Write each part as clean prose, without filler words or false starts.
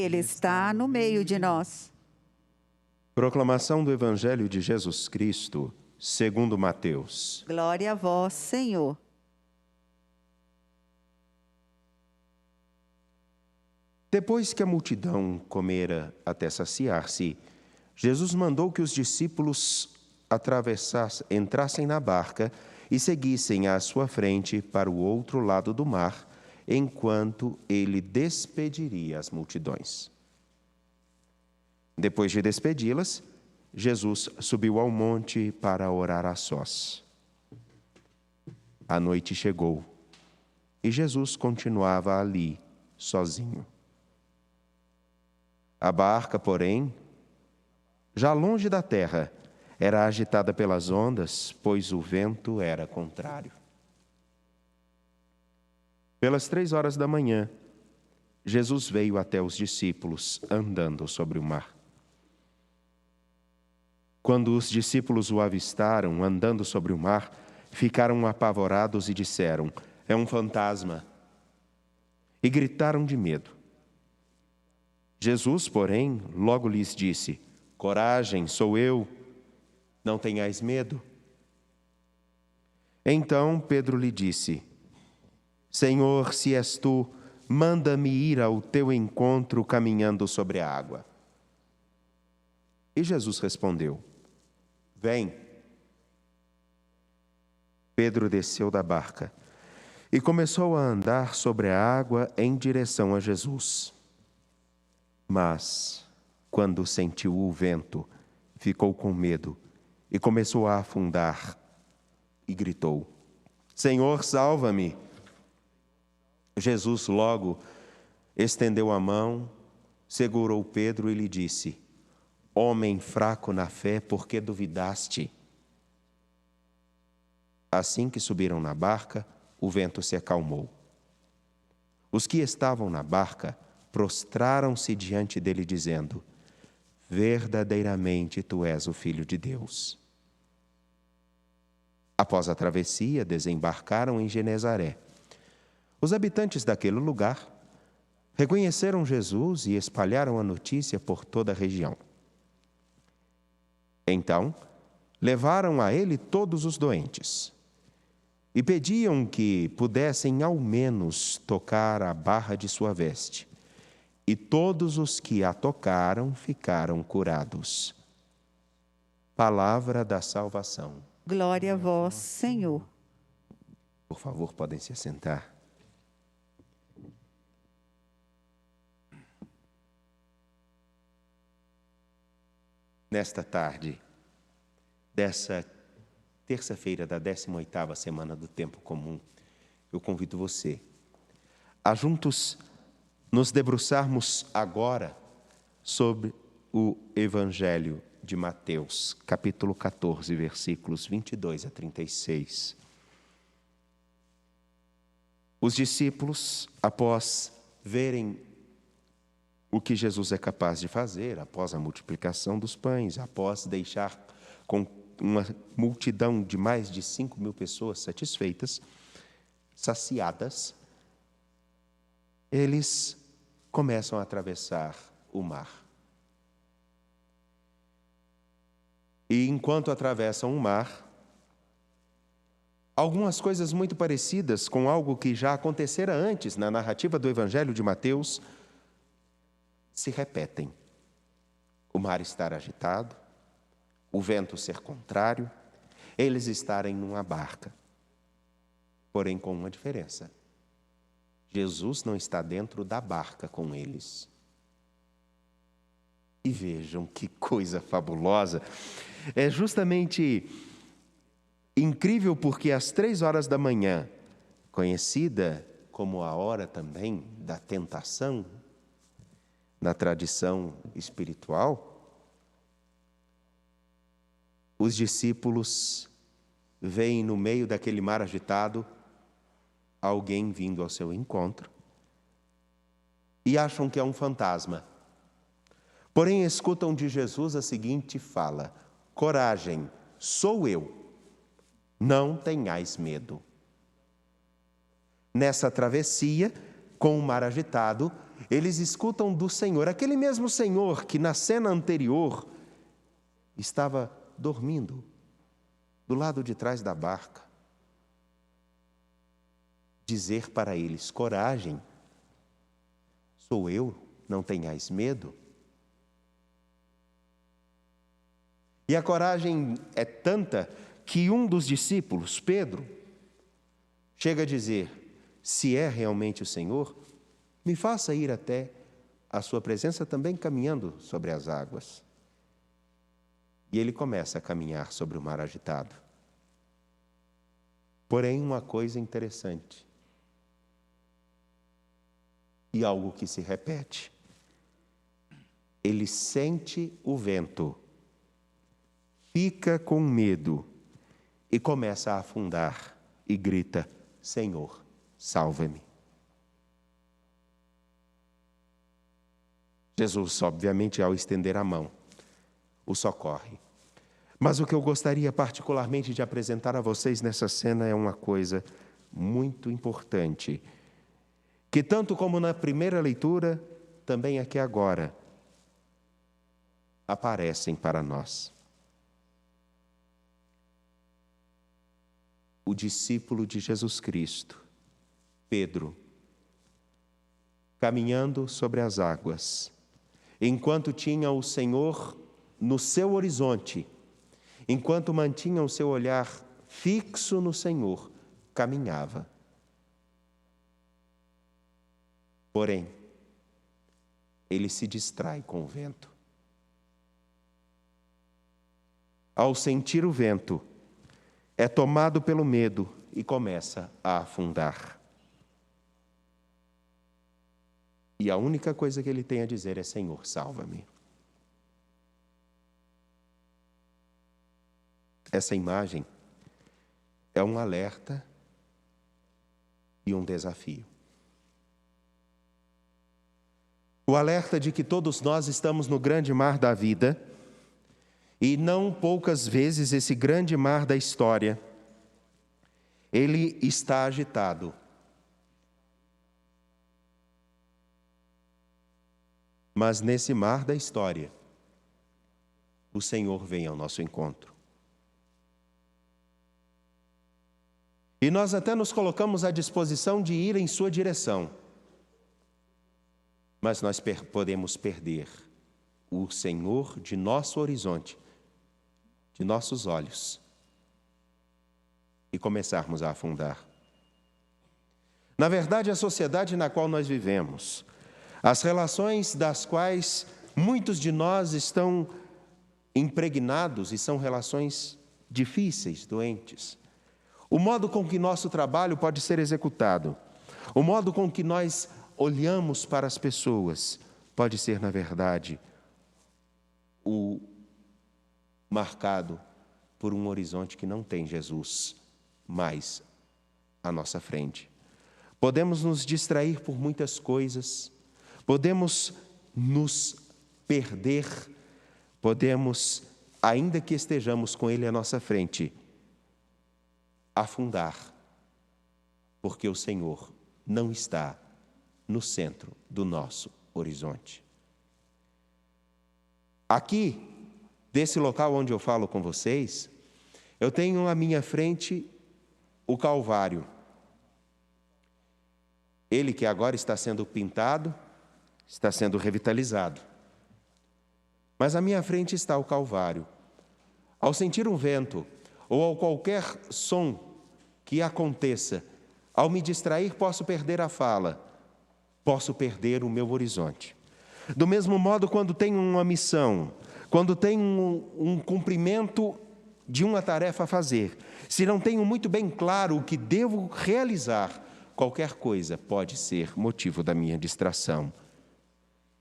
Ele está no meio de nós. Proclamação do Evangelho de Jesus Cristo, segundo Mateus. Glória a vós, Senhor. Depois que a multidão comera até saciar-se, Jesus mandou que os discípulos entrassem na barca e seguissem à sua frente para o outro lado do mar, enquanto ele despediria as multidões. Depois de despedi-las, Jesus subiu ao monte para orar a sós. A noite chegou e Jesus continuava ali, sozinho. A barca, porém, já longe da terra, era agitada pelas ondas, pois o vento era contrário. Pelas 3 horas da manhã, Jesus veio até os discípulos, andando sobre o mar. Quando os discípulos o avistaram andando sobre o mar, ficaram apavorados e disseram: "É um fantasma!" E gritaram de medo. Jesus, porém, logo lhes disse: "Coragem, sou eu, não tenhais medo." Então Pedro lhe disse: "Senhor, se és tu, manda-me ir ao teu encontro caminhando sobre a água." E Jesus respondeu: "Vem." Pedro desceu da barca e começou a andar sobre a água em direção a Jesus. Mas, quando sentiu o vento, ficou com medo e começou a afundar e gritou: "Senhor, salva-me!" Jesus logo estendeu a mão, segurou Pedro e lhe disse: "Homem fraco na fé, por que duvidaste?" Assim que subiram na barca, o vento se acalmou. Os que estavam na barca prostraram-se diante dele, dizendo: "Verdadeiramente tu és o Filho de Deus." Após a travessia, desembarcaram em Genezaré. Os habitantes daquele lugar reconheceram Jesus e espalharam a notícia por toda a região. Então, levaram a ele todos os doentes e pediam que pudessem ao menos tocar a barra de sua veste. E todos os que a tocaram ficaram curados. Palavra da salvação. Glória a vós, Senhor. Por favor, podem se assentar. Nesta tarde, dessa terça-feira da 18ª semana do Tempo Comum, eu convido você a juntos nos debruçarmos agora sobre o Evangelho de Mateus, capítulo 14, versículos 22 a 36. Os discípulos, após verem o que Jesus é capaz de fazer, após a multiplicação dos pães, após deixar com uma multidão de mais de 5.000 pessoas satisfeitas, saciadas, eles começam a atravessar o mar. E enquanto atravessam o mar, algumas coisas muito parecidas com algo que já acontecera antes na narrativa do Evangelho de Mateus se repetem. O mar estar agitado, o vento ser contrário, eles estarem numa barca. Porém, com uma diferença. Jesus não está dentro da barca com eles. E vejam que coisa fabulosa. É justamente incrível porque às 3 horas da manhã, conhecida como a hora também da tentação, na tradição espiritual, os discípulos veem no meio daquele mar agitado alguém vindo ao seu encontro e acham que é um fantasma. Porém, escutam de Jesus a seguinte fala: "Coragem, sou eu, não tenhais medo." Nessa travessia, com o mar agitado, eles escutam do Senhor, aquele mesmo Senhor que na cena anterior estava dormindo do lado de trás da barca, dizer para eles: coragem, sou eu, não tenhais medo. E a coragem é tanta que um dos discípulos, Pedro, chega a dizer: se é realmente o Senhor, me faça ir até a sua presença também caminhando sobre as águas. E ele começa a caminhar sobre o mar agitado. Porém, uma coisa interessante, e algo que se repete: ele sente o vento, fica com medo e começa a afundar e grita: Senhor, salva-me. Jesus, obviamente, ao estender a mão, o socorre. Mas o que eu gostaria particularmente de apresentar a vocês nessa cena é uma coisa muito importante, que tanto como na primeira leitura, também aqui agora, aparecem para nós. O discípulo de Jesus Cristo, Pedro, caminhando sobre as águas, enquanto tinha o Senhor no seu horizonte, enquanto mantinha o seu olhar fixo no Senhor, caminhava. Porém, ele se distrai com o vento. Ao sentir o vento, é tomado pelo medo e começa a afundar. E a única coisa que ele tem a dizer é: Senhor, salva-me. Essa imagem é um alerta e um desafio. O alerta de que todos nós estamos no grande mar da vida, e não poucas vezes esse grande mar da história, ele está agitado. Mas nesse mar da história, o Senhor vem ao nosso encontro. E nós até nos colocamos à disposição de ir em sua direção. Mas nós podemos perder o Senhor de nosso horizonte, de nossos olhos, e começarmos a afundar. Na verdade, a sociedade na qual nós vivemos, as relações das quais muitos de nós estão impregnados e são relações difíceis, doentes. O modo com que nosso trabalho pode ser executado, o modo com que nós olhamos para as pessoas, pode ser, na verdade, marcado por um horizonte que não tem Jesus mais à nossa frente. Podemos nos distrair por muitas coisas, podemos nos perder, podemos, ainda que estejamos com Ele à nossa frente, afundar, porque o Senhor não está no centro do nosso horizonte. Aqui, desse local onde eu falo com vocês, eu tenho à minha frente o Calvário. Ele que agora está sendo pintado, está sendo revitalizado. Mas à minha frente está o Calvário. Ao sentir um vento, ou ao qualquer som que aconteça, ao me distrair, posso perder a fala, posso perder o meu horizonte. Do mesmo modo, quando tenho uma missão, quando tenho um cumprimento de uma tarefa a fazer, se não tenho muito bem claro o que devo realizar, qualquer coisa pode ser motivo da minha distração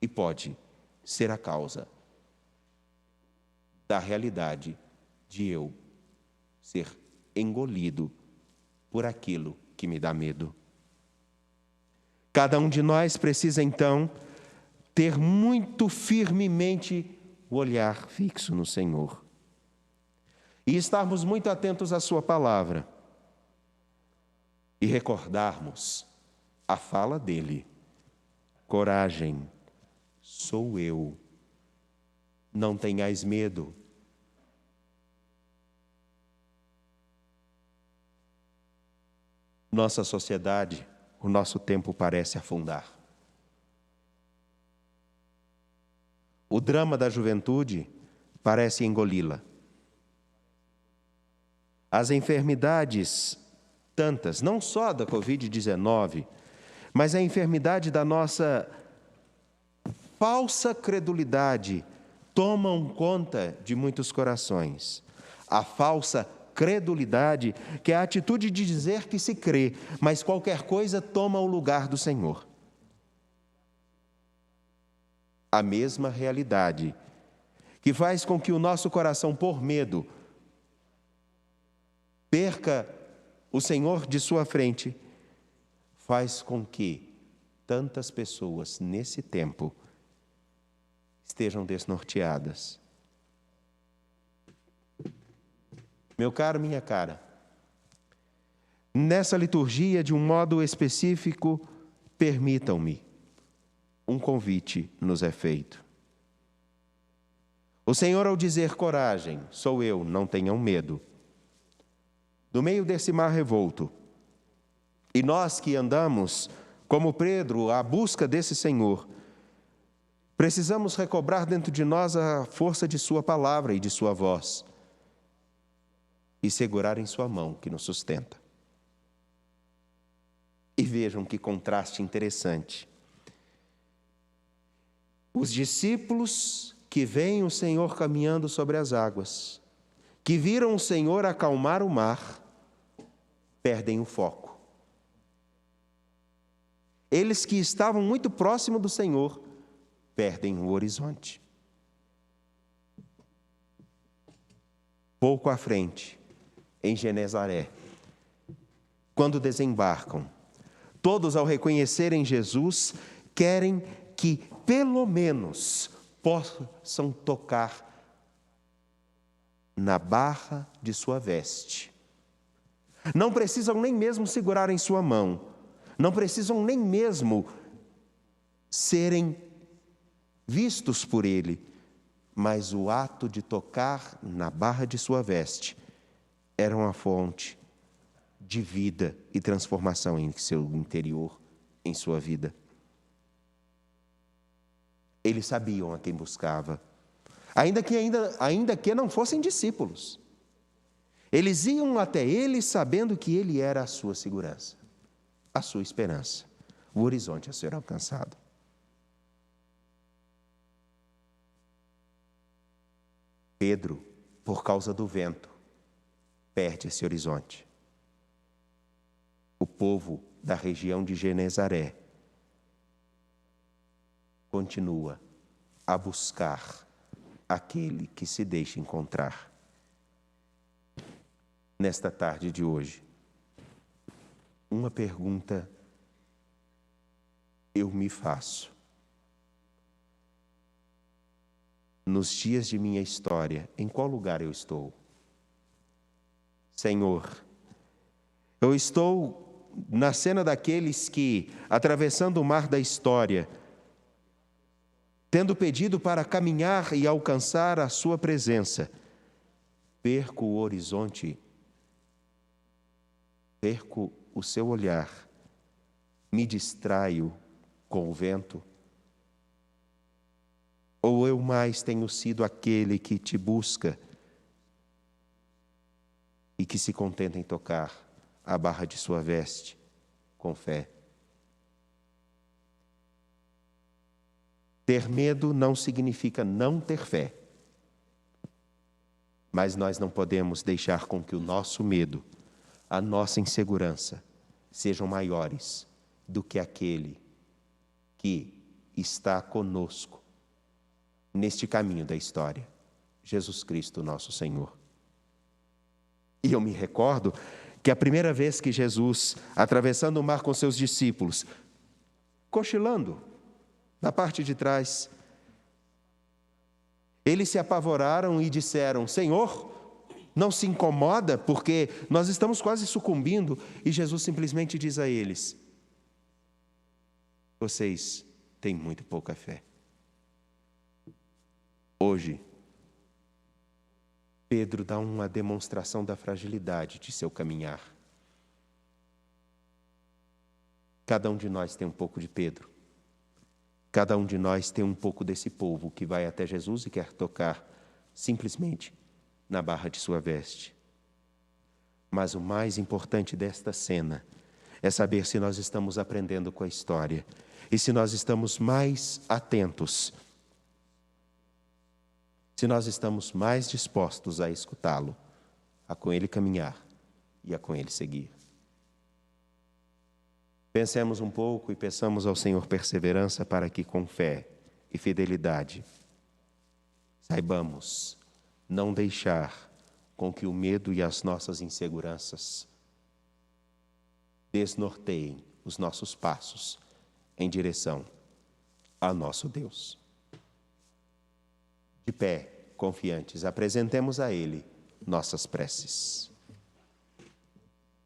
e pode ser a causa da realidade de eu ser engolido por aquilo que me dá medo. Cada um de nós precisa, então, ter muito firmemente o olhar fixo no Senhor e estarmos muito atentos à sua palavra e recordarmos a fala dele coragem, sou eu. Não tenhais medo. Nossa sociedade, o nosso tempo parece afundar. O drama da juventude parece engoli-la. As enfermidades, tantas, não só da Covid-19, mas a enfermidade da nossa falsa credulidade, tomam conta de muitos corações. A falsa credulidade, que é a atitude de dizer que se crê, mas qualquer coisa toma o lugar do Senhor. A mesma realidade que faz com que o nosso coração, por medo, perca o Senhor de sua frente, faz com que tantas pessoas nesse tempo estejam desnorteadas. Meu caro, minha cara, nessa liturgia, de um modo específico, permitam-me, um convite nos é feito. O Senhor, ao dizer coragem, sou eu, não tenham medo, no meio desse mar revolto, e nós que andamos, como Pedro, à busca desse Senhor, precisamos recobrar dentro de nós a força de sua palavra e de sua voz, e segurar em sua mão que nos sustenta. E vejam que contraste interessante. Os discípulos que veem o Senhor caminhando sobre as águas, que viram o Senhor acalmar o mar, perdem o foco. Eles que estavam muito próximos do Senhor, perdem o horizonte. Pouco à frente, em Genezaré, quando desembarcam, todos, ao reconhecerem Jesus, querem que, pelo menos, possam tocar na barra de sua veste. Não precisam nem mesmo segurar em sua mão, não precisam nem mesmo serem vistos por ele, mas o ato de tocar na barra de sua veste era uma fonte de vida e transformação em seu interior, em sua vida. Eles sabiam a quem buscava, ainda que não fossem discípulos. Eles iam até ele sabendo que ele era a sua segurança, a sua esperança, o horizonte a ser alcançado. Pedro, por causa do vento, perde esse horizonte. O povo da região de Genezaré continua a buscar aquele que se deixa encontrar. Nesta tarde de hoje, uma pergunta eu me faço. Nos dias de minha história, em qual lugar eu estou? Senhor, eu estou na cena daqueles que, atravessando o mar da história, tendo pedido para caminhar e alcançar a sua presença, perco o horizonte, perco o seu olhar, me distraio com o vento? Ou eu mais tenho sido aquele que te busca e que se contenta em tocar a barra de sua veste com fé? Ter medo não significa não ter fé, mas nós não podemos deixar com que o nosso medo, a nossa insegurança, sejam maiores do que aquele que está conosco neste caminho da história, Jesus Cristo, nosso Senhor. E eu me recordo que a primeira vez que Jesus, atravessando o mar com seus discípulos, cochilando na parte de trás, eles se apavoraram e disseram: Senhor, não se incomoda, porque nós estamos quase sucumbindo. E Jesus simplesmente diz a eles: vocês tem muito pouca fé. Hoje, Pedro dá uma demonstração da fragilidade de seu caminhar. Cada um de nós tem um pouco de Pedro. Cada um de nós tem um pouco desse povo que vai até Jesus e quer tocar simplesmente na barra de sua veste. Mas o mais importante desta cena é saber se nós estamos aprendendo com a história e se nós estamos mais atentos, se nós estamos mais dispostos a escutá-lo, a com ele caminhar e a com ele seguir. Pensemos um pouco e peçamos ao Senhor perseverança para que com fé e fidelidade saibamos não deixar com que o medo e as nossas inseguranças desnorteiem os nossos passos em direção ao nosso Deus. De pé, confiantes, apresentemos a Ele nossas preces.